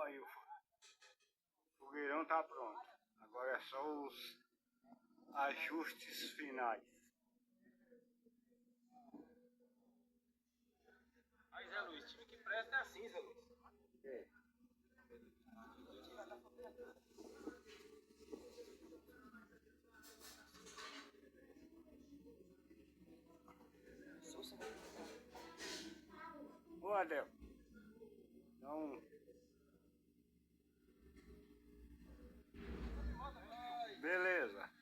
Aí o fogueirão tá pronto. Agora é só os ajustes finais. Aí, Zé Luiz, time que presta é assim, Zé Luiz. É. Ô, Adel. Então... Beleza.